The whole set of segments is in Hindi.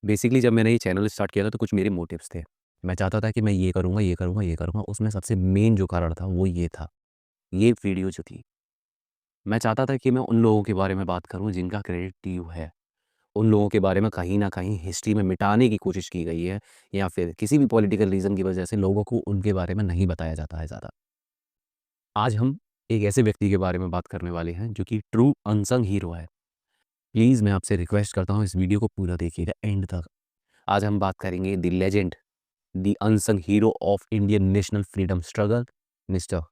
बेसिकली जब मैंने ये चैनल स्टार्ट किया था तो कुछ मेरे मोटिव्स थे। मैं चाहता था कि मैं ये करूँगा, ये करूँगा, ये करूँगा। उसमें सबसे मेन जो कारण था वो ये था, ये वीडियो जो थी, मैं चाहता था कि मैं उन लोगों के बारे में बात करूँ जिनका क्रेडिट ड्यू है। उन लोगों के बारे में कहीं न कहीं हिस्ट्री में मिटाने की कोशिश की गई है या फिर किसी भी पॉलिटिकल रीज़न की वजह से लोगों को उनके बारे में नहीं बताया जाता है ज़्यादा। आज हम एक ऐसे व्यक्ति के बारे में बात करने वाले हैं जो कि ट्रू अनसंग हीरो है। प्लीज़ मैं आपसे रिक्वेस्ट करता हूँ इस वीडियो को पूरा देखिएगा एंड तक। आज हम बात करेंगे the legend, the unsung hero of Indian national freedom struggle, mister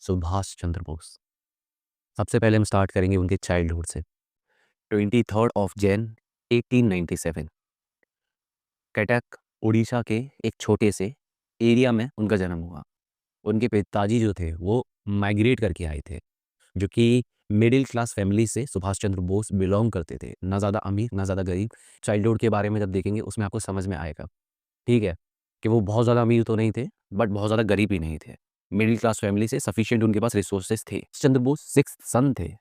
Subhash Chandra Bose. सबसे पहले हम स्टार्ट करेंगे उनके चाइल्डहुड से। 23 ऑफ जैन 1897 कटक, उड़ीसा के एक छोटे से एरिया में उनका जन्म हुआ। उनके पिताजी जो थे वो माइग्रेट करके आए थे, जो कि मिडिल क्लास फैमिली से सुभाष चंद्र बोस बिलोंग करते थे। ना ज़्यादा अमीर, ना ज़्यादा गरीब। चाइल्डहुड के बारे में जब देखेंगे उसमें आपको समझ में आएगा, ठीक है? कि वो बहुत ज़्यादा अमीर तो नहीं थे, बट बहुत ज़्यादा गरीब भी नहीं थे। मिडिल क्लास फैमिली से सफिशिएंट उनके पास रिसोर्सेज़ थे। चंद्र बोस 6th सन थे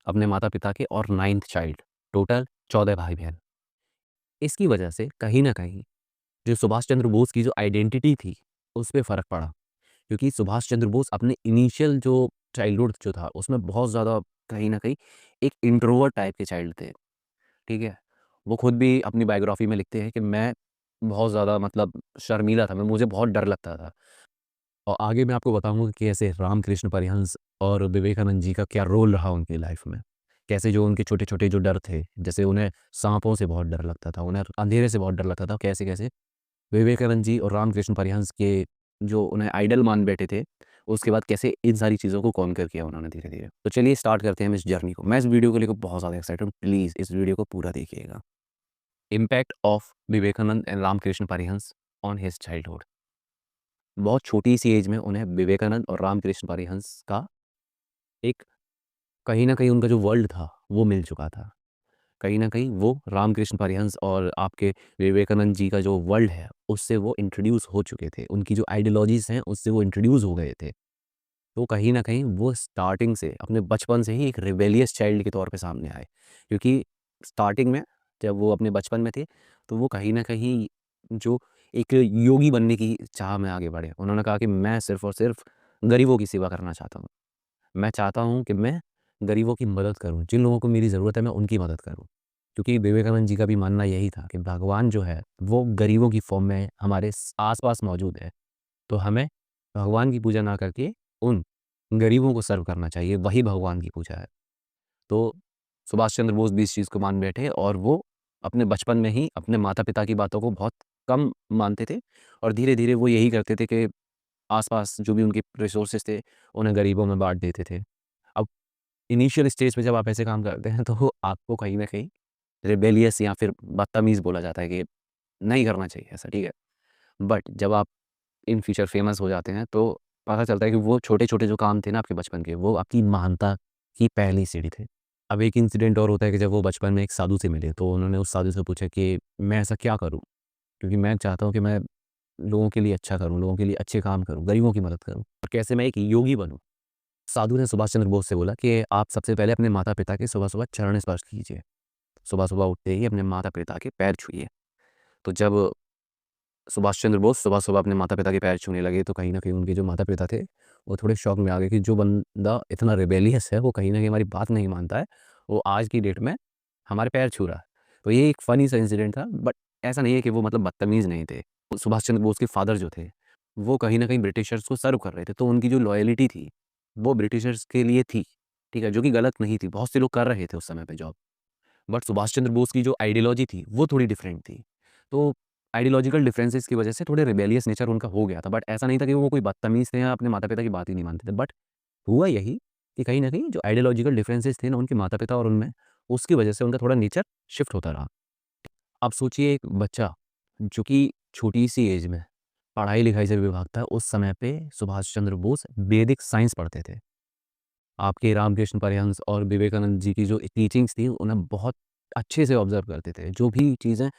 अपने माता-पिता के और 9th चाइल्ड, टोटल 14 भाई-बहन। इसकी वजह से कहीं न कहीं जो सुभाष चंद्र बोस की जो आइडेंटिटी थी, उस पे फ़र्क पड़ा। क्योंकि सुभाष चंद्र बोस अपने इनिशियल जो चाइल्डहुड जो था, उसमें बहुत ज़्यादा कहीं न कहीं एक इंट्रोवर्ट टाइप के चाइल्ड थे, ठीक है? वो खुद भी अपनी बायोग्राफ़ी में लिखते हैं कि मैं बहुत ज़्यादा मतलब शर्मीला था, मैं मुझे बहुत डर लगता था। और आगे मैं आपको बताऊँगा कि कैसे रामकृष्ण परमहंस और विवेकानंद जी का क्या रोल रहा उनकी लाइफ़ में। कैसे जो उनके छोटे-छोटे जो डर थे, जैसे उन्हें साँपों से बहुत डर लगता था, उन्हें अंधेरे से बहुत डर लगता था, कैसे-कैसे विवेकानंद जी और रामकृष्ण परमहंस के जो उन्हें आइडल मान बैठे थे, उसके बाद कैसे इन सारी चीज़ों को कॉन्कर किया उन्होंने धीरे-धीरे। तो चलिए स्टार्ट करते हैं हम इस जर्नी को। मैं इस वीडियो को लेकर बहुत ज़्यादा एक्साइटेड हूँ, प्लीज़ इस वीडियो को पूरा देखिएगा। Impact of Vivekananda and Ramakrishna Paramahamsa on his childhood. बहुत छोटी-सी एज में उन्हें विवेकानंद और रामकृष्ण परमहंस का एक कहीं न कहीं उनका जो वर्ल्ड था, वो मिल चुका था। कहीं न कहीं वो रामकृष्ण परमहंस और आपके विवेकानंद जी का जो वर्ल्ड है, उससे वो इंट्रोड्यूस हो चुके थे। उनकी जो आइडियोलॉजीज़ हैं, उससे वो इंट्रोड्यूस हो गए थे। तो कहीं न कहीं वो स्टार्टिंग से, अपने बचपन से ही एक रिबेलियस चाइल्ड के तौर पे सामने आए। क्योंकि स्टार्टिंग में जब वो अपने बचपन में थे, तो वो कहीं न कहीं जो एक योगी बनने की चाह में आगे बढ़े। उन्होंने कहा कि मैं सिर्फ़ और सिर्फ़ गरीबों की सेवा करना चाहता हूँ। मैं चाहता हूँ कि मैं गरीबों की मदद करूँ, जिन लोगों को मेरी ज़रूरत है मैं उनकी मदद करूँ। क्योंकि विवेकानंद जी का भी मानना यही था कि भगवान जो है वो गरीबों की फ़ॉर्म में हमारे आस-पास मौजूद है। तो हमें भगवान की पूजा ना करके उन गरीबों को सर्व करना चाहिए, वही भगवान की पूजा है। तो सुभाष चंद्र बोस भी इस चीज़ को मान बैठे और वो अपने बचपन में ही अपने माता-पिता की बातों को बहुत कम मानते थे और धीरे-धीरे वो यही करते थे कि आस-पास जो भी उनके रिसोर्सेज़ थे, उन्हें गरीबों में बाँट देते थे। अब इनिशियल स्टेज पे जब आप ऐसे काम करते हैं तो आपको कहीं न कहीं रिबेलियस या फिर बदतमीज़ बोला जाता है कि नहीं करना चाहिए ऐसा, ठीक है? बट जब आप इन फ्यूचर फेमस हो जाते हैं तो पता चलता है कि वो छोटे-छोटे जो काम थे ना आपके बचपन के, वो आपकी महानता की पहली सीढ़ी थे। अब एक इंसिडेंट और होता है कि जब वो बचपन में एक साधु से मिले तो उन्होंने उस साधु से पूछा कि मैं ऐसा क्या करूँ? क्योंकि मैं चाहता हूँ कि मैं लोगों के लिए अच्छा करूँ, लोगों के लिए अच्छे काम करूँ, गरीबों की मदद करूँ। और कैसे मैं एक योगी बनूँ? साधु ने सुभाष चंद्र बोस से बोला कि आप सबसे पहले अपने माता-पिता के सुबह-सुबह चरण स्पर्श कीजिए। सुबह-सुबह उठते ही अपने माता-पिता के पैर छूइए। तो जब सुभाष चंद्र बोस सुबह-सुबह अपने माता-पिता के पैर छूने लगे, तो कहीं न कहीं उनके जो माता-पिता थे, वो थोड़े शॉक में आ गए कि जो बंदा इतना रिबेलियस है, वो कहीं न कहीं हमारी बात नहीं मानता है, वो आज की डेट में हमारे पैर छू रहा है। तो ये एक फ़नी सा इंसिडेंट था, बट ऐसा नहीं है कि वो मतलब बदतमीज़ नहीं थे। सुभाष चंद्र बोस के फादर जो थे, वो कहीं न कहीं ब्रिटिशर्स को सर्व कर रहे थे, तो उनकी जो लॉयल्टी थी, वो ब्रिटिशर्स के लिए थी, ठीक है? जो कि गलत नहीं थी, बहुत से लोग कर रहे थे उस समय पे जॉब। बट सुभाष चंद्र बोस की जो आइडियोलॉजी थी, वो थोड़ी डिफरेंट थी। तो आइडियोलॉजिकल डिफरेंसेस की वजह से थोड़े रिबेलियस नेचर उनका हो गया था। बट ऐसा नहीं था कि वो कोई बदतमीज़ थे या अपने माता-पिता की बात ही नहीं मानते थे। बट हुआ यही कि कहीं न कहीं जो आइडियोलॉजिकल डिफरेंसेस थे ना उनके माता-पिता और उनमें, उसकी वजह से उनका थोड़ा नेचर शिफ्ट होता रहा। अब सोचिए एक बच्चा जो कि छोटी-सी एज में पढ़ाई-लिखाई से विभाग था, उस समय पे सुभाष चंद्र बोस वैदिक साइंस पढ़ते थे। आपके रामकृष्ण परमहंस और विवेकानंद जी की जो टीचिंग्स थी, उन्हें बहुत अच्छे से ऑब्ज़र्व करते थे। जो भी चीज़ें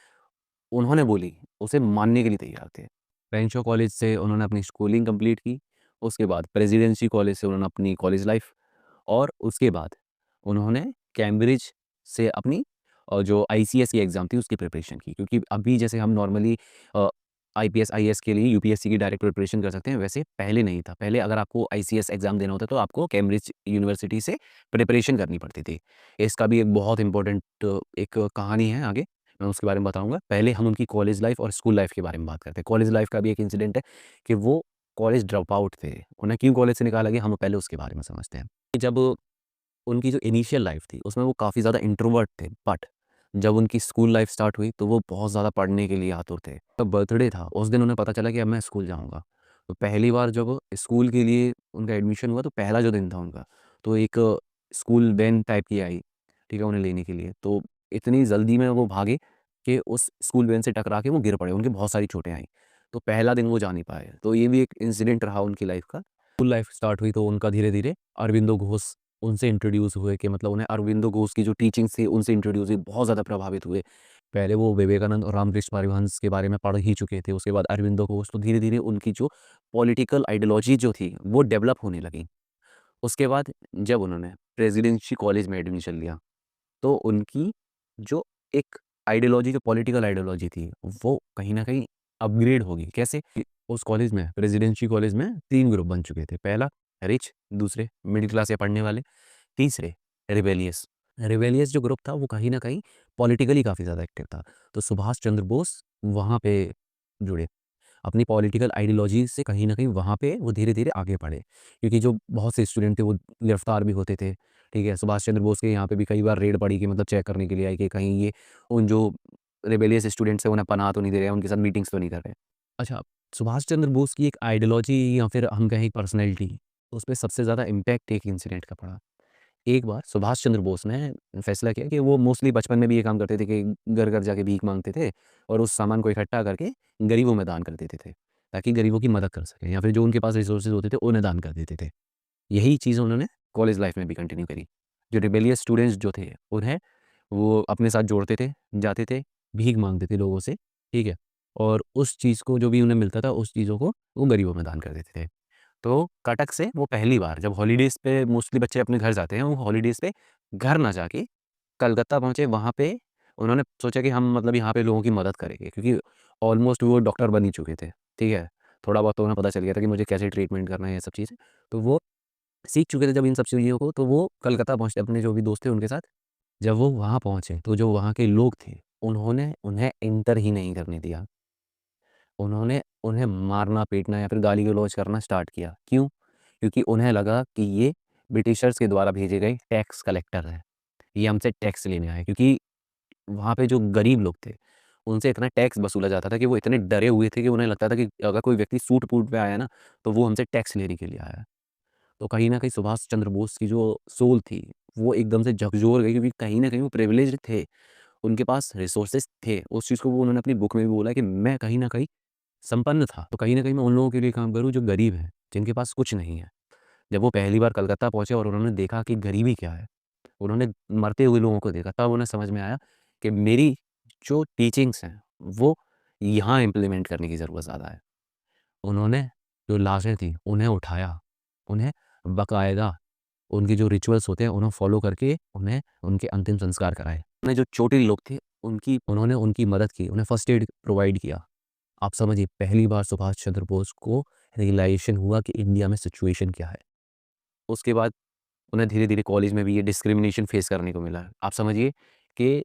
उन्होंने बोली, उसे मानने के लिए तैयार थे। पेंशो कॉलेज से उन्होंने अपनी स्कूलिंग कंप्लीट की, उसके बाद प्रेसिडेंसी कॉलेज से उन्होंने अपनी कॉलेज लाइफ़ और उसके बाद उन्होंने कैम्ब्रिज से अपनी जो आईसीएस की एग्ज़ाम थी उसकी प्रिपरेशन की। क्योंकि अभी जैसे हम नॉर्मली आईपीएस, आईएएस के लिए यूपीएससी की डायरेक्ट प्रिपरेशन कर सकते हैं, वैसे पहले नहीं था। पहले अगर आपको आईसीएस एग्ज़ाम देना होता तो आपको कैम्ब्रिज यूनिवर्सिटी से प्रिपरेशन करनी पड़ती थी। इसका भी एक बहुत इम्पोर्टेंट एक कहानी है आगे, मैं उसके बारे में बताऊँगा। पहले हम उनकी कॉलेज लाइफ़ और स्कूल लाइफ़ के बारे में बात करते हैं। कॉलेज लाइफ़ का भी एक इंसिडेंट है कि वो कॉलेज ड्रॉप आउट थे। उन्हें क्यों कॉलेज से निकाला गया, हम पहले उसके बारे में समझते हैं। जब उनकी जो इनिशियल लाइफ़ थी, उसमें वो काफ़ी ज़्यादा इंट्रोवर्ट थे, बट जब उनकी स्कूल लाइफ़ स्टार्ट हुई, तो वो बहुत ज़्यादा पढ़ने के लिए आतुर थे। जब बर्थडे था, उस दिन उन्हें पता चला कि अब मैं स्कूल जाऊँगा। तो पहली बार जब स्कूल के लिए उनका एडमिशन हुआ, तो पहला जो दिन था उनका, तो एक स्कूल वैन टाइप की आई, ठीक है, उन्हें लेने के लिए। तो इतनी जल्दी में वो भागे कि उस स्कूल वैन से टकरा के वो गिर पड़े, उनके बहुत सारी चोटें आईं। तो पहला दिन वो जा नहीं पाए। तो ये भी एक इंसिडेंट रहा उनकी लाइफ़ का। स्कूल लाइफ़ स्टार्ट हुई, तो उनका धीरे-धीरे अरविंदो घोष उनसे इंट्रोड्यूस हुए कि मतलब उन्हें अरविंदो घोष की जो टीचिंग्स थी उनसे इंट्रोड्यूस हुए, बहुत ज़्यादा प्रभावित हुए। पहले वो विवेकानंद और रामकृष्ण परमहंस के बारे में पढ़ ही चुके थे, उसके बाद अरविंदो घोष, तो धीरे-धीरे उनकी जो पॉलिटिकल आइडियोलॉजी जो थी, वो डेवलप होने लगी। उसके बाद जब उन्होंने प्रेसिडेंसी कॉलेज में एडमिशन लिया, तो उनकी जो एक आइडियोलॉजी, जो पॉलिटिकल आइडियोलॉजी थी, वो कहीं न कहीं अपग्रेड हो गई। कैसे? कि उस कॉलेज में, रेज़िडेंसी कॉलेज में 3 ग्रुप बन चुके थे। पहला रिच, दूसरे मिडल क्लास या पढ़ने वाले, तीसरे रिबेलियस। रिबेलियस जो ग्रुप था वो कहीं न कहीं पॉलिटिकली काफ़ी ज़्यादा एक्टिव था। तो सुभाष चंद्र बोस वहाँ पे जुड़े। अपनी पॉलिटिकल आइडियोलॉजी से कहीं न कहीं वहाँ पे वो धीरे-धीरे आगे बढ़े। क्योंकि जो बहुत से स्टूडेंट थे वो गिरफ्तार भी होते थे, ठीक है? सुभाष चंद्र बोस के यहाँ पे भी कई बार रेड पड़ी कि मतलब चेक करने के लिए आई कि कहीं ये उन जो रिबेलियस स्टूडेंट्स हैं उन्हें पनाह तो नहीं दे रहे हैं, उनके साथ मीटिंग्स तो नहीं कर रहे हैं। अच्छा, सुभाष चंद्र बोस की एक आइडियोलॉजी या फिर हम कहें पर्सनैलिटी, उसपे सबसे ज़्यादा इम्पैक्ट एक इंसिडेंट का पड़ा। एक बार सुभाष चंद्र बोस ने फैसला किया कि वो मोस्टली बचपन में भी ये काम करते थे कि घर-घर जाके भीख माँगते थे और उस सामान को इकट्ठा करके गरीबों में दान कर देते थे, ताकि गरीबों की मदद कर सकें या फिर जो उनके पास रिसोर्सेज़ होते थे, उन्हें दान कर देते थे। यही चीज़ उन्होंने कॉलेज लाइफ़ में भी कंटिन्यू करी। जो रिबेलियस स्टूडेंट्स जो थे, उन्हें वो अपने साथ जोड़ते थे, जाते थे, भीख माँगते थे लोगों से, ठीक है? और उस चीज़ को जो भी उन्हें मिलता था, उस चीज़ों को वो गरीबों में दान कर देते थे। तो कटक से वो पहली बार जब हॉलिडेज़ पे मोस्टली बच्चे अपने घर जाते हैं, वो हॉलिडेज़ पे घर ना जाके कलकत्ता पहुँचे। वहाँ पे उन्होंने सोचा कि हम मतलब यहाँ पे लोगों की मदद करेंगे, क्योंकि ऑलमोस्ट वो डॉक्टर बन ही चुके थे, ठीक है? थोड़ा बहुत तो उन्हें पता चल गया था कि मुझे कैसे ट्रीटमेंट करना है, ये सब चीज़ें। तो वो सीख चुके थे जब इन सब चीज़ों को, तो वो कलकत्ता पहुँचे अपने जो भी दोस्त थे उनके साथ। जब वो वहाँ पहुँचे, तो जो वहाँ के लोग थे, उन्होंने उन्हें एंटर ही नहीं करने दिया। उन्होंने उन्हें मारना-पीटना या फिर गाली-गलौज करना स्टार्ट किया। क्यों? क्योंकि उन्हें लगा कि ये ब्रिटिशर्स के द्वारा भेजे गए टैक्स कलेक्टर हैं। ये हमसे टैक्स लेने आए हैं, क्योंकि वहाँ पे जो गरीब लोग थे, उनसे इतना टैक्स वसूला जाता था कि वो इतने डरे हुए थे कि उन्हें लगता था कि अगर कोई व्यक्ति सूट-बूट में आया है ना, तो वो हमसे टैक्स लेने के लिए आया है। तो कहीं न कहीं सुभाष चंद्र बोस की जो सोल थी, वो एकदम से झकझोर गई, क्योंकि कहीं न कहीं वो प्रिविलेज्ड थे। उनके पास रिसोर्सेज़ थे। उस चीज़ को वो उन्होंने अपनी बुक में भी बोला कि मैं कहीं न कहीं संपन्न था, तो कहीं न कहीं मैं उन लोगों के लिए काम करूँ जो गरीब हैं, जिनके पास कुछ नहीं है। जब वो पहली बार कलकत्ता पहुँचे और उन्होंने देखा कि गरीबी क्या है, उन्होंने मरते हुए लोगों को देखा, तब उन्हें समझ में आया कि मेरी जो टीचिंग्स हैं, वो यहाँ इम्प्लीमेंट करने की ज़रूरत ज़्यादा है। उन्होंने जो लाशें थी, उन्हें उठाया, उन्हें बाकायदा उनके जो रिचुअल्स होते हैं, उन्हें फ़ॉलो करके उन्हें उनके अंतिम संस्कार कराए। उन्हें जो चोटिल लोग थे, उन्होंने उनकी मदद की, उन्हें फर्स्ट एड प्रोवाइड किया। आप समझिए, पहली बार सुभाष चंद्र बोस को रियलाइज़ेशन हुआ कि इंडिया में सिचुएशन क्या है। उसके बाद उन्हें धीरे-धीरे कॉलेज में भी ये डिस्क्रिमिनेशन फेस करने को मिला। आप समझिए कि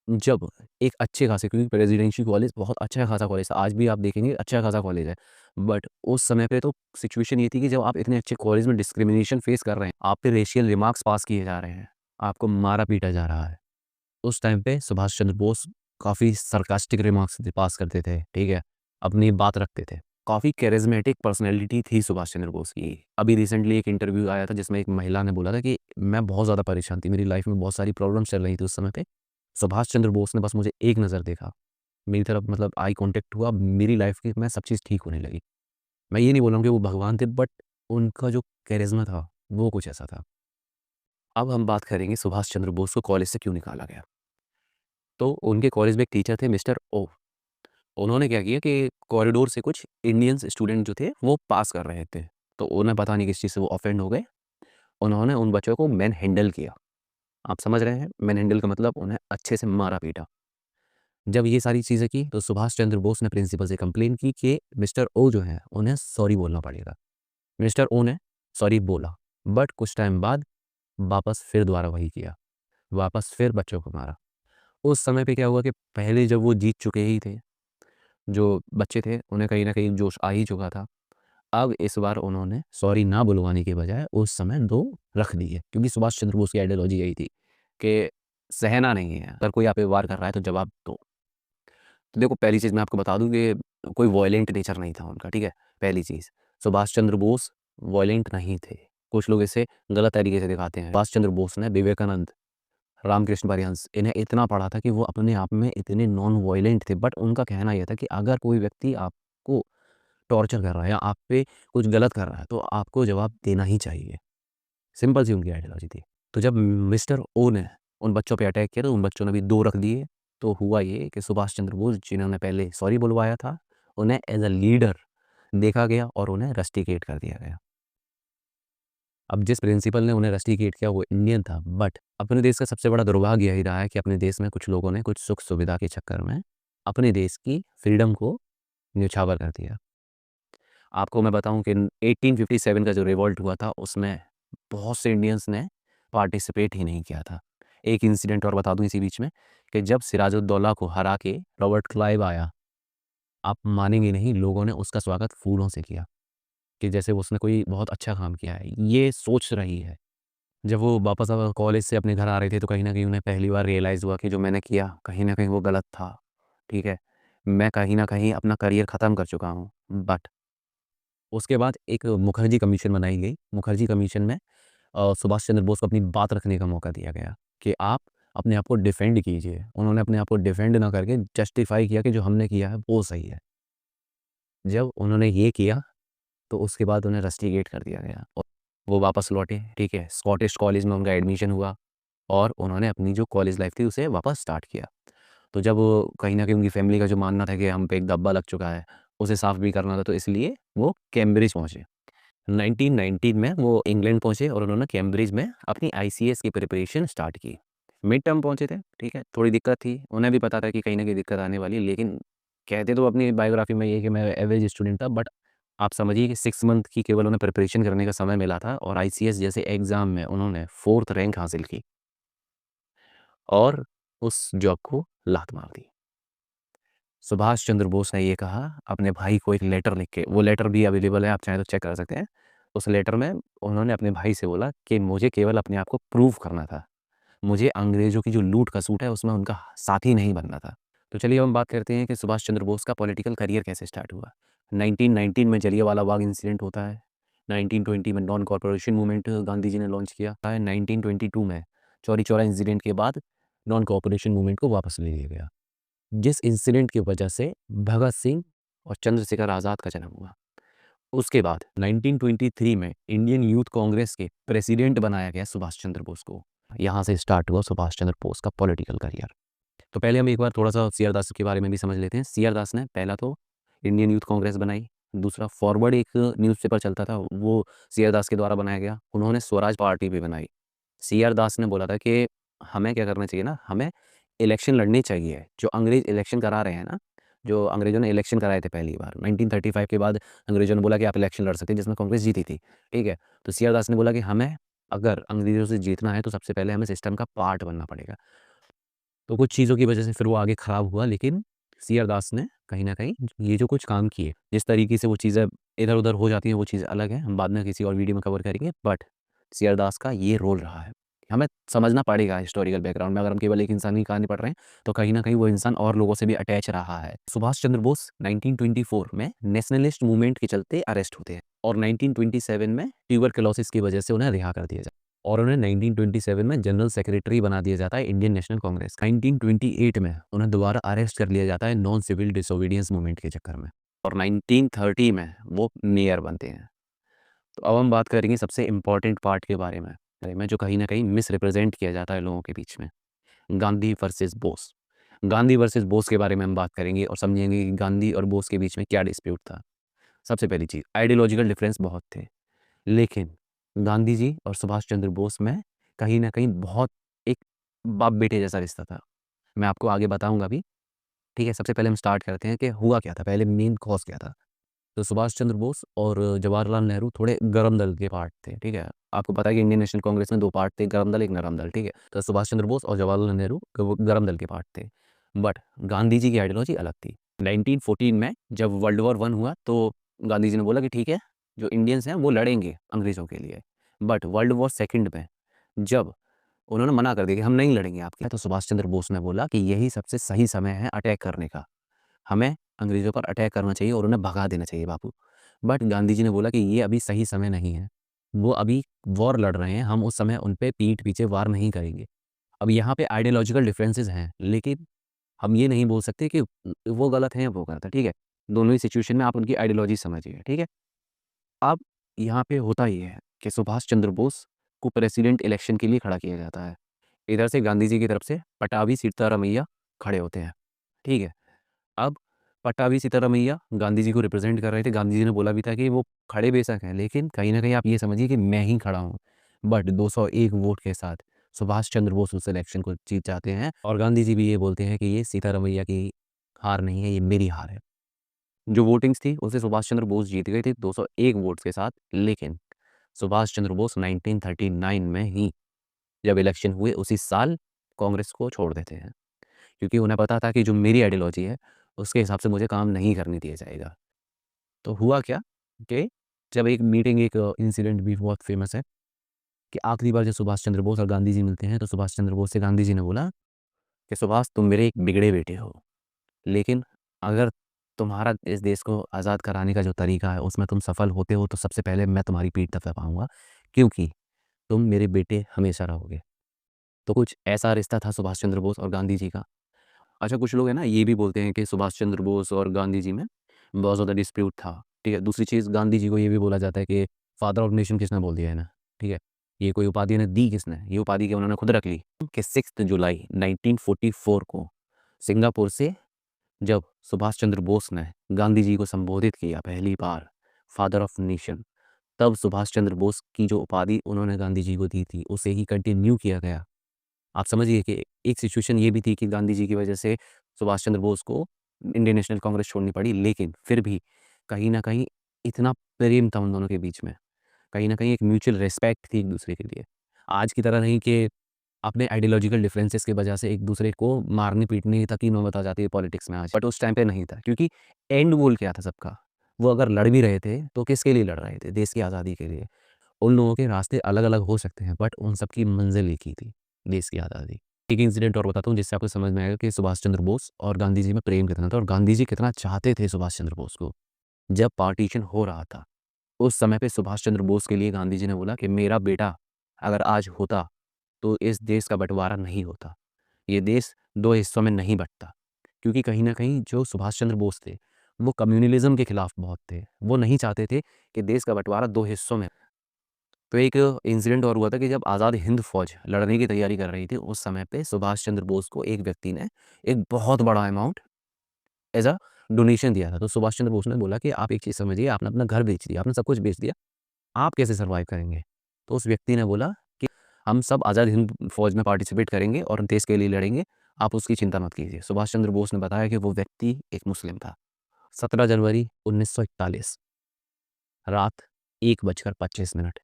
जब एक अच्छे खासे, क्योंकि प्रेज़िडेंसी कॉलेज बहुत अच्छा खासा कॉलेज था, आज भी आप देखेंगे अच्छा खासा कॉलेज है। बट उस समय पे तो सिचुएशन ये थी कि जब आप इतने अच्छे कॉलेज में डिस्क्रिमिनेशन फेस कर रहे हैं, आप पे रेशियल रिमार्क्स पास किए जा रहे हैं, आपको मारा-पीटा जा रहा है। उस टाइम पे सुभाष चंद्र बोस काफ़ी सार्कास्टिक रिमार्क्स पास करते थे, ठीक है? अपनी बात रखते थे। काफ़ी कैरिज़मेटिक पर्सनैलिटी थी सुभाष चंद्र बोस की। अभी रिसेंटली एक इंटरव्यू आया था जिसमें एक महिला ने बोला था कि मैं बहुत ज़्यादा परेशान थी, मेरी लाइफ़ में बहुत सारी प्रॉब्लम्स चल रही थी उस समय पे। सुभाष चंद्र बोस ने बस मुझे एक नज़र देखा, मेरी तरफ मतलब आई कॉन्टैक्ट हुआ, मेरी लाइफ़ की मैं सब चीज़ ठीक होने लगी। मैं ये नहीं बोल रहा हूँ कि वो भगवान थे, बट उनका जो कैरिज़मा था, वो कुछ ऐसा था। अब हम बात करेंगे सुभाष चंद्र बोस को कॉलेज से क्यों निकाला गया। तो उनके कॉलेज में एक टीचर थे, मिस्टर ओ। उन्होंने क्या किया कि कॉरिडोर से कुछ इंडियंस स्टूडेंट जो थे वो पास कर रहे थे। तो उन्हें पता नहीं किस चीज़ से वो ऑफेंड हो गए। उन्होंने उन बच्चों को मैन हैंडल किया। आप समझ रहे हैं? मैन हैंडल का मतलब उन्हें अच्छे से मारा-पीटा। जब ये सारी चीज़ें की तो सुभाष चंद्र बोस ने प्रिंसिपल से कंप्लेन की कि मिस्टर ओ जो हैं, उन्हें सॉरी बोलना पड़ेगा। मिस्टर ओ ने सॉरी बोला, बट कुछ टाइम बाद वापस फिर दोबारा वही किया, वापस फिर बच्चों को मारा। उस समय पे क्या हुआ कि पहले जब वो जीत चुके ही थे, जो बच्चे थे उन्हें कहीं न कहीं जोश आ ही चुका था। अब इस बार उन्होंने सॉरी ना बुलवाने के बजाय उस समय 2 रख दिए, क्योंकि सुभाष चंद्र बोस की आइडियोलॉजी यही थी कि सहना नहीं है, अगर कोई आप पे वार कर रहा है तो जवाब दो। तो देखो, पहली चीज़ मैं आपको बता दूँ कि कोई वॉयलेंट नेचर नहीं था उनका, ठीक है? पहली चीज़, सुभाष चंद्र बोस वॉयलेंट नहीं थे। कुछ लोग इसे गलत तरीके से दिखाते हैं। सुभाष चंद्र बोस ने विवेकानंद, रामकृष्ण परमहंस इन्हें इतना पढ़ा था कि वो अपने आप में इतने नॉन वॉयलेंट थे, बट उनका कहना ये था कि अगर कोई व्यक्ति आपको टॉर्चर कर रहा है या आप पे कुछ गलत कर रहा है, तो आपको जवाब देना ही चाहिए। सिंपल सी उनकी आइडियोलॉजी थी। तो जब मिस्टर ओ ने उन बच्चों पे अटैक किया तो उन बच्चों ने भी 2 रख दिए। तो हुआ ये कि सुभाष चंद्र बोस, जिन्होंने पहले सॉरी बुलवाया था, उन्हें एज़ अ लीडर देखा गया और उन्हें रस्टिकेट कर दिया गया। अब जिस प्रिंसिपल ने उन्हें रस्टिकेट किया वो इंडियन था, बट अपने देश का सबसे बड़ा दुर्भाग्य यही रहा है कि अपने देश में कुछ लोगों ने कुछ सुख-सुविधा के चक्कर में अपने देश की फ्रीडम को न्यौछावर कर दिया। आपको मैं बताऊँ कि 1857 का जो रिवॉल्ट हुआ था, उसमें बहुत से इंडियंस ने पार्टिसिपेट ही नहीं किया था। एक इंसिडेंट और बता दूँ इसी बीच में, कि जब सिराजुद्दौला को हरा के रॉबर्ट क्लाइव आया, आप मानेंगे नहीं, लोगों ने उसका स्वागत फूलों से किया कि जैसे उसने कोई बहुत अच्छा काम किया है। ये सोच रही है। जब वो वापस कॉलेज से अपने घर आ रहे थे तो कहीं न कहीं उन्हें पहली बार रियलाइज़ हुआ कि जो मैंने किया, कहीं न कहीं वो गलत था। ठीक है? मैं कहीं न कहीं अपना करियर ख़त्म कर चुका हूँ। बट उसके बाद एक मुखर्जी कमीशन बनाई गई। मुखर्जी कमीशन में सुभाष चंद्र बोस को अपनी बात रखने का मौका दिया गया कि आप अपने आप को डिफेंड कीजिए। उन्होंने अपने आप को डिफेंड ना करके जस्टिफाई किया कि जो हमने किया है वो सही है। जब उन्होंने ये किया तो उसके बाद उन्हें रस्टिकेट कर दिया गया और वो वापस लौटे, ठीक है? स्कॉटिश कॉलेज में उनका एडमिशन हुआ और उन्होंने अपनी जो कॉलेज लाइफ़ थी उसे वापस स्टार्ट किया। तो जब कहीं न कहीं उनकी फैमिली का जो मानना था कि हम पे एक धब्बा लग चुका है, उसे साफ़ भी करना था, तो इसलिए वो कैम्ब्रिज पहुँचे। 1919 में वो इंग्लैंड पहुँचे और उन्होंने कैम्ब्रिज में अपनी आईसीएस की प्रिपरेशन स्टार्ट की। मिड टर्म पहुँचे थे, ठीक है? थोड़ी दिक्कत थी, उन्हें भी पता था कि कहीं न कहीं दिक्कत आने वाली है, लेकिन कहते तो अपनी बायोग्राफ़ी में ये है कि मैं एवरेज स्टूडेंट था, बट आप समझिए कि 6 मंथ की केवल उन्हें प्रिपरेशन करने का समय मिला था और आईसीएस जैसे एग्ज़ाम में उन्होंने 4th रैंक हासिल की और उस जॉब को लात मार दी। सुभाष चंद्र बोस ने ये कहा, अपने भाई को एक लेटर लिख के, वो लेटर भी अवेलेबल है, आप चाहें तो चेक कर सकते हैं। उस लेटर में उन्होंने अपने भाई से बोला कि मुझे केवल अपने आप को प्रूव करना था। मुझे अंग्रेज़ों की जो लूट-खसूट है उसमें उनका साथी नहीं बनना था। तो चलिए अब हम बात करते हैं कि सुभाष चंद्र बोस का पॉलिटिकल करियर कैसे स्टार्ट हुआ। 1919 में जलियांवाला बाग इंसिडेंट होता है। 1920 में non corporation movement Gandhi ji ने लॉन्च किया है। 1922 में चौरी चौरा इंसिडेंट के बाद नॉन कॉर्पोरेशन मूवमेंट को वापस ले लिया गया, जिस इंसिडेंट की वजह से भगत सिंह और चंद्रशेखर आज़ाद का जन्म हुआ। उसके बाद 1923 में इंडियन यूथ कांग्रेस के प्रेसिडेंट बनाया गया सुभाष चंद्र बोस को। यहाँ से स्टार्ट हुआ सुभाष चंद्र बोस का पॉलिटिकल करियर। तो पहले हम एक बार थोड़ा-सा सी आर दास के बारे में भी समझ लेते हैं। सी आर दास ने पहला तो इंडियन यूथ कांग्रेस बनाई, दूसरा फॉरवर्ड एक न्यूज़पेपर चलता था, वो सी आर दास के द्वारा बनाया गया। उन्होंने स्वराज पार्टी भी बनाई। सी आर दास ने बोला था कि हमें क्या करना चाहिए ना, हमें इलेक्शन लड़ने चाहिए। जो अंग्रेज़ इलेक्शन करा रहे हैं ना, जो अंग्रेज़ों ने इलेक्शन कराए थे पहली बार 1935 के बाद अंग्रेज़ों ने बोला कि आप इलेक्शन लड़ सकते हैं, जिसमें कांग्रेस जीती थी, ठीक है? तो सी आर दास ने बोला कि हमें अगर अंग्रेज़ों से जीतना है तो सबसे पहले हमें सिस्टम का पार्ट बनना पड़ेगा। तो कुछ चीज़ों की वजह से फिर वो आगे खराब हुआ, लेकिन सी आर दास ने कहीं न कहीं ये जो कुछ काम किए, जिस तरीके से वो चीज़ें इधर-उधर हो जाती हैं वो चीज़ अलग है, हम बाद में किसी और वीडियो में कवर करेंगे, बट सी आर दास का ये रोल रहा है। हमें समझना पड़ेगा हिस्टोरिकल बैकग्राउंड में, अगर हम केवल एक इंसान की कहानी पढ़ रहे हैं, तो कहीं न कहीं वो इंसान और लोगों से भी अटैच रहा है। सुभाष चंद्र बोस 1924 में नेशनलिस्ट मूवमेंट के चलते अरेस्ट होते हैं और 1927 में ट्यूबरकुलोसिस की वजह से उन्हें रिहा कर दिया जाता है और उन्हें 1927 में जनरल सेक्रेटरी बना दिया जाता है इंडियन नेशनल कांग्रेस। 1928 में उन्हें दोबारा अरेस्ट कर लिया जाता है नॉन सिविल डिसोबीडियंस मूवमेंट के चक्कर में और 1930 में वो मेयर बनते हैं। तो अब हम बात करेंगे सबसे इम्पोर्टेंट पार्ट के बारे में जो कहीं न कहीं मिसरिप्रेज़ेंट किया जाता है लोगों के बीच में, गांधी वर्सेस बोस। गांधी वर्सेस बोस के बारे में हम बात करेंगे और समझेंगे कि गांधी और बोस के बीच में क्या डिस्प्यूट था। सबसे पहली चीज़, आइडियोलॉजिकल डिफरेंस बहुत थे, लेकिन गांधी जी और सुभाष चंद्र बोस में कहीं न कहीं बहुत एक बाप बेटे जैसा रिश्ता था। मैं आपको आगे बताऊँगा भी, ठीक है? सबसे पहले हम स्टार्ट करते हैं कि हुआ क्या था, पहले मेन कॉज़ क्या था। तो सुभाष चंद्र बोस और जवाहरलाल नेहरू थोड़े गरम दल के पार्ट थे, ठीक है? आपको पता है कि इंडियन नेशनल कांग्रेस में 2 पार्ट थे, गरम दल, एक नरम दल, ठीक है? तो सुभाष चंद्र बोस और जवाहरलाल नेहरू वो गरम दल के पार्ट थे। बट गांधी जी की आइडियोलॉजी अलग थी। 1914 में जब वर्ल्ड वॉर 1 हुआ तो गांधी जी ने बोला कि ठीक है, जो इंडियंस हैं वो लड़ेंगे अंग्रेज़ों के लिए। बट वर्ल्ड वॉर 2 में जब उन्होंने मना कर दिया कि हम नहीं लड़ेंगे आपके, तो सुभाष चंद्र बोस ने बोला कि यही सबसे सही समय है अटैक करने का। हमें अंग्रेज़ों पर अटैक करना चाहिए और उन्हें भगा देना चाहिए बापू। बट गांधी जी ने बोला कि ये अभी सही समय नहीं है। वो अभी वॉर लड़ रहे हैं, हम उस समय उन पे पीठ पीछे वार नहीं करेंगे। अब यहाँ पे आइडियोलॉजिकल डिफरेंसेस हैं, लेकिन हम ये नहीं बोल सकते कि वो गलत है या वो गलत है, ठीक है? दोनों ही सिचुएशन में आप उनकी आइडियोलॉजी समझिए, ठीक है? अब यहाँ पे होता ये है कि सुभाष चंद्र बोस को प्रेसिडेंट इलेक्शन के लिए खड़ा किया जाता है। इधर से गांधी जी की तरफ से पटाभी सीतारामैया खड़े होते हैं, ठीक है? अब पट्टाभी सीतारामैया गांधी जी को रिप्रेजेंट कर रहे थे। गांधी जी ने बोला भी था कि वो खड़े बेशक हैं, लेकिन कहीं न कहीं आप ये समझिए कि मैं ही खड़ा हूँ। बट 201 वोट के साथ सुभाष चंद्र बोस उस इलेक्शन को जीत जाते हैं और गांधी जी भी ये बोलते हैं कि ये सीतारामैया की हार नहीं है, ये मेरी हार है। जो वोटिंग्स थी, उससे सुभाष चंद्र बोस जीत गए थे 201 वोट्स के साथ, लेकिन सुभाष चंद्र बोस 1939 में ही जब इलेक्शन हुए, उसी साल कांग्रेस को छोड़ देते हैं। क्योंकि उन्हें पता था कि जो मेरी आइडियोलॉजी है, उसके हिसाब से मुझे काम नहीं करने दिया जाएगा। तो हुआ क्या कि जब एक मीटिंग एक इंसिडेंट भी बहुत फेमस है कि आखिरी बार जब सुभाष चंद्र बोस और गांधी जी मिलते हैं, तो सुभाष चंद्र बोस से गांधी जी ने बोला कि सुभाष, तुम मेरे एक बिगड़े बेटे हो, लेकिन अगर तुम्हारा इस देश को आज़ाद कराने का जो तरीका है, उसमें तुम सफल होते हो, तो सबसे पहले मैं तुम्हारी पीठ थपथपाऊँगा, क्योंकि तुम मेरे बेटे हमेशा रहोगे। तो कुछ ऐसा रिश्ता था सुभाष चंद्र बोस और गांधी जी का। अच्छा, कुछ लोग हैं ना ये भी बोलते हैं कि सुभाष चंद्र बोस और गांधी जी में बहुत ज़्यादा डिस्प्यूट था, ठीक है? दूसरी चीज़, गांधी जी को ये भी बोला जाता है कि फादर ऑफ नेशन किसने बोल दिया है ना, ठीक है? ये कोई उपाधि इन्हें दी किसने? ये उपाधि क्या उन्होंने खुद रख ली कि 6 जुलाई 1944 को सिंगापुर से जब सुभाष चंद्र बोस ने गांधी जी को संबोधित किया पहली बार फादर ऑफ नेशन, तब सुभाष चंद्र बोस की जो उपाधि उन्होंने गांधी जी को दी थी, उसे ही कंटिन्यू किया गया। आप समझिए कि एक सिचुएशन ये भी थी कि गांधी जी की वजह से सुभाष चंद्र बोस को इंडियन नेशनल कांग्रेस छोड़नी पड़ी, लेकिन फिर भी कहीं न कहीं इतना प्रेम था उन दोनों के बीच में। कहीं न कहीं एक म्यूचुअल रिस्पेक्ट थी एक-दूसरे के लिए। आज की तरह नहीं कि अपने आइडियोलॉजिकल डिफरेंसेस की वजह से एक-दूसरे को मारने-पीटने तक की नौबत आ जाती है पॉलिटिक्स में आज। बट उस टाइम पे नहीं था, क्योंकि एंड गोल क्या था सबका? वो अगर लड़ भी रहे थे, तो किसके लिए लड़ रहे थे? देश की आज़ादी के लिए। उन लोगों के रास्ते अलग-अलग हो सकते हैं, बट उन सब की मंज़िल एक ही थी, देश की आज़ादी। एक इंसिडेंट और बताता हूँ जिससे आपको समझ में आएगा कि सुभाष चंद्र बोस और गांधी जी में प्रेम कितना था और गांधी जी कितना चाहते थे सुभाष चंद्र बोस को। जब पार्टीशन हो रहा था, उस समय पे सुभाष चंद्र बोस के लिए गांधी जी ने बोला कि मेरा बेटा अगर आज होता, तो इस देश का बँटवारा नहीं होता। ये देश 2 हिस्सों में नहीं बँटता। क्योंकि कहीं न कहीं जो सुभाष चंद्र बोस थे, वो कम्युनलिज़्म के खिलाफ बहुत थे। वो नहीं चाहते थे कि देश का बँटवारा 2 हिस्सों में। तो एक इंसिडेंट और हुआ था कि जब आज़ाद हिंद फ़ौज लड़ने की तैयारी कर रही थी, उस समय पे सुभाष चंद्र बोस को एक व्यक्ति ने एक बहुत बड़ा अमाउंट एज़ अ डोनेशन दिया था। तो सुभाष चंद्र बोस ने बोला कि आप एक चीज़ समझिए, आपने अपना घर बेच दिया, आपने सब कुछ बेच दिया, आप कैसे सर्वाइव करेंगे? तो उस व्यक्ति ने बोला कि हम सब आज़ाद हिंद फ़ौज में पार्टिसिपेट करेंगे और देश के लिए लड़ेंगे, आप उसकी चिंता मत कीजिए। सुभाष चंद्र बोस ने बताया कि वो व्यक्ति एक मुस्लिम था। 17 जनवरी 1941 रात 1:25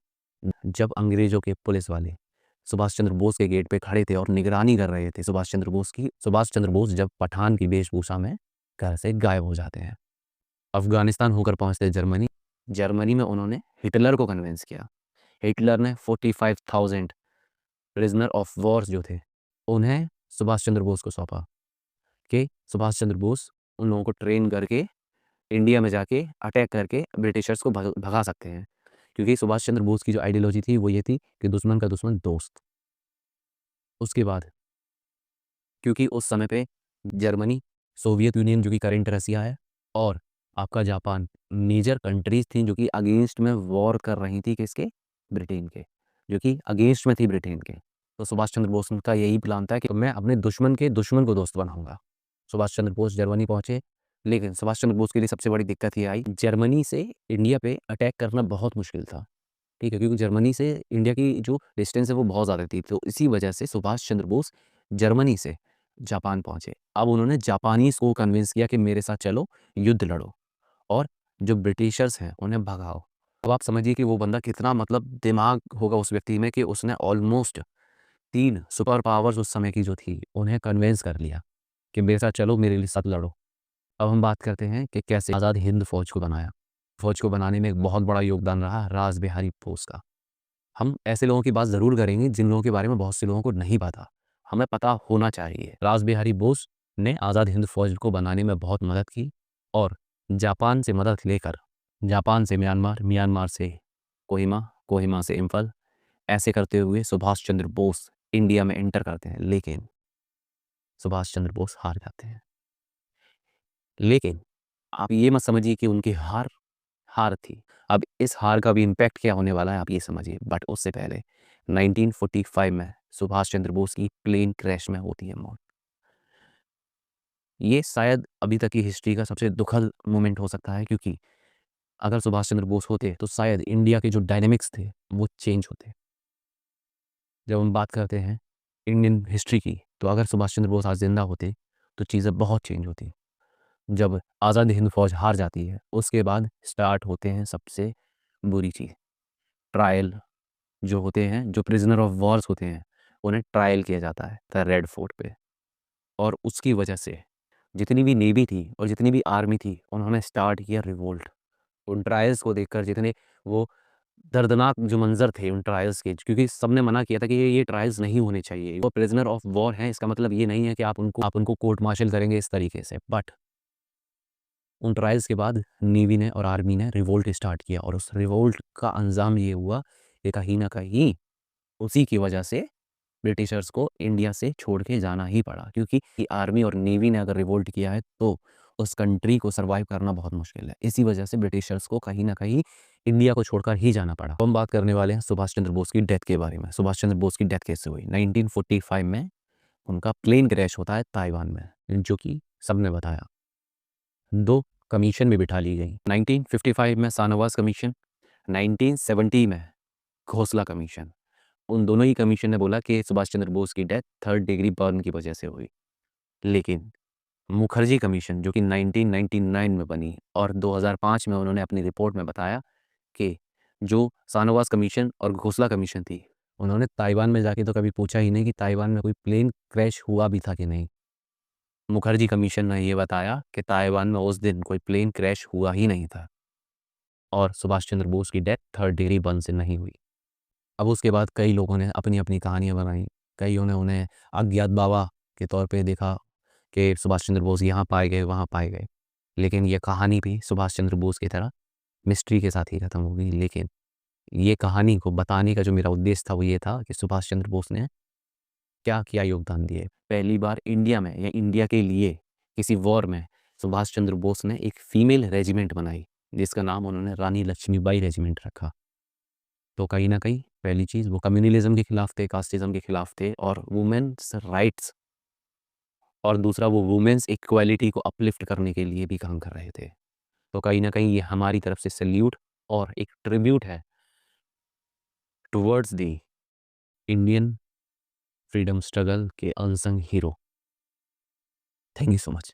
जब अंग्रेज़ों के पुलिस वाले सुभाष चंद्र बोस के गेट पे खड़े थे और निगरानी कर रहे थे सुभाष चंद्र बोस की, सुभाष चंद्र बोस जब पठान की वेशभूषा में घर से गायब हो जाते हैं। अफ़गानिस्तान होकर पहुँचते जर्मनी। जर्मनी में उन्होंने हिटलर को कन्विंस किया। हिटलर ने 45,000 प्रिज़नर ऑफ वॉर्स जो थे, उन्हें सुभाष चंद्र बोस को सौंपा कि सुभाष चंद्र बोस उन लोगों को ट्रेन करके इंडिया में जाके अटैक करके ब्रिटिशर्स को भगा सकते हैं। क्योंकि सुभाष चंद्र बोस की जो आइडियोलॉजी थी वो ये थी कि दुश्मन का दुश्मन दोस्त। उसके बाद क्योंकि उस समय पे जर्मनी, सोवियत यूनियन जो कि करंट रसिया है और आपका जापान मेजर कंट्रीज़ थी जो कि अगेंस्ट में वॉर कर रही थी किसके? ब्रिटेन के, जो कि अगेंस्ट में थी ब्रिटेन के। तो सुभाष चंद्र बोस का यही प्लान था कि मैं अपने दुश्मन के दुश्मन को दोस्त बनाऊँगा। सुभाष चंद्र बोस जर्मनी पहुँचे, लेकिन सुभाष चंद्र बोस के लिए सबसे बड़ी दिक्कत ये आई, जर्मनी से इंडिया पे अटैक करना बहुत मुश्किल था। ठीक है? क्योंकि जर्मनी से इंडिया की जो डिस्टेंस है वो बहुत ज़्यादा थी। तो इसी वजह से सुभाष चंद्र बोस जर्मनी से जापान पहुँचे। अब उन्होंने जापानीज़ को कन्विंस किया कि मेरे साथ चलो, युद्ध लड़ो और जो ब्रिटिशर्स हैं उन्हें भगाओ। अब आप समझिए कि वो बंदा कितना मतलब दिमाग होगा उस व्यक्ति में कि उसने ऑलमोस्ट 3 सुपर पावर्स उस समय की जो थी, उन्हें कन्विंस कर लिया कि मेरे साथ चलो, मेरे लिए साथ लड़ो। अब हम बात करते हैं कि कैसे आज़ाद हिंद फ़ौज को बनाया। फ़ौज को बनाने में एक बहुत बड़ा योगदान रहा रास बिहारी बोस का। हम ऐसे लोगों की बात ज़रूर करेंगे जिन लोगों के बारे में बहुत से लोगों को नहीं पता। हमें पता होना चाहिए। रास बिहारी बोस ने आज़ाद हिंद फ़ौज को बनाने में बहुत मदद की और जापान से मदद लेकर, जापान से म्यांमार, म्यांमार से कोहिमा, कोहिमा से इम्फल, ऐसे करते हुए सुभाष चंद्र बोस इंडिया में एंटर करते हैं, लेकिन सुभाष चंद्र बोस हार जाते हैं। लेकिन आप ये मत समझिए कि उनकी हार हार थी। अब इस हार का भी इम्पैक्ट क्या होने वाला है आप ये समझिए। बट उससे पहले 1945 में सुभाष चंद्र बोस की प्लेन क्रैश में होती है मौत। ये शायद अभी तक की हिस्ट्री का सबसे दुखद मोमेंट हो सकता है, क्योंकि अगर सुभाष चंद्र बोस होते तो शायद इंडिया के जो डायनामिक्स थे वो चेंज होते। जब हम बात करते हैं इंडियन हिस्ट्री की, तो अगर सुभाष चंद्र बोस आज जिंदा होते तो चीज़ें बहुत चेंज होती। जब आज़ाद हिंद फौज हार जाती है, उसके बाद स्टार्ट होते हैं सबसे बुरी चीज़, ट्रायल। जो होते हैं, जो प्रिजनर ऑफ वॉर्स होते हैं, उन्हें ट्रायल किया जाता है द रेड फोर्ट पे। और उसकी वजह से जितनी भी नेवी थी और जितनी भी आर्मी थी, उन्होंने स्टार्ट किया रिवोल्ट। उन ट्रायल्स को देखकर जितने वो दर्दनाक जो मंजर थे उन ट्रायल्स के, क्योंकि सबने मना किया था कि ये ट्रायल्स नहीं होने चाहिए। वो प्रिजनर ऑफ वॉर हैं, इसका मतलब ये नहीं है कि आप उनको कोर्ट मार्शल करेंगे इस तरीके से। बट उन ट्रायल्स के बाद नेवी ने और आर्मी ने रिवोल्ट स्टार्ट किया, और उस रिवोल्ट का अंजाम ये हुआ कि कहीं ना कहीं उसी की वजह से ब्रिटिशर्स को इंडिया से छोड़ के जाना ही पड़ा, क्योंकि आर्मी और नेवी ने अगर रिवोल्ट किया है तो उस कंट्री को सरवाइव करना बहुत मुश्किल है। इसी वजह से ब्रिटिशर्स को कहीं ना कहीं इंडिया को छोड़कर ही जाना पड़ा। हम बात करने वाले हैं सुभाष चंद्र बोस की डेथ के बारे में। सुभाष चंद्र बोस की डेथ कैसे हुई? 1945 में उनका प्लेन क्रैश होता है ताइवान में, जो कि सबने बताया। 2 कमीशन में बिठा ली गई। 1955 में शाहनवाज कमीशन, 1970 में घोसला कमीशन। उन दोनों ही कमीशन ने बोला कि सुभाष चंद्र बोस की डेथ 3rd डिग्री बर्न की वजह से हुई। लेकिन मुखर्जी कमीशन, जो कि 1999 में बनी और 2005 में उन्होंने अपनी रिपोर्ट में बताया कि जो शाहनवाज कमीशन और घोसला कमीशन थी, उन्होंने ताइवान में जाके तो कभी पूछा ही नहीं कि ताइवान में कोई प्लेन क्रैश हुआ भी था कि नहीं। मुखर्जी कमीशन ने ये बताया कि ताइवान में उस दिन कोई प्लेन क्रैश हुआ ही नहीं था और सुभाष चंद्र बोस की डेथ 3rd डिग्री बर्न से नहीं हुई। अब उसके बाद कई लोगों ने अपनी-अपनी कहानियाँ बनाई। कईयों ने उन्हें अज्ञात बाबा के तौर पे देखा कि सुभाष चंद्र बोस यहाँ पाए गए, वहाँ पाए गए। लेकिन ये कहानी भी सुभाष चंद्र बोस की तरह मिस्ट्री के साथ ही खत्म हो गई। लेकिन ये कहानी को बताने का जो मेरा उद्देश्य था वो ये था कि सुभाष चंद्र बोस ने क्या-क्या योगदान दिए। पहली बार इंडिया में या इंडिया के लिए किसी वॉर में सुभाष चंद्र बोस ने एक फीमेल रेजिमेंट बनाई, जिसका नाम उन्होंने रानी लक्ष्मीबाई रेजिमेंट रखा। तो कहीं न कहीं पहली चीज़ वो कम्युनलिज़्म के खिलाफ थे, कास्टिज़्म के खिलाफ थे और वुमेन्स राइट्स, और दूसरा वो वुमेन्स इक्वालिटी को अपलिफ्ट करने के लिए भी काम कर रहे थे। तो कहीं न कहीं ये हमारी तरफ से सैल्यूट और एक ट्रिब्यूट है towards the Indian freedom struggle के unsung hero. Thank you so much.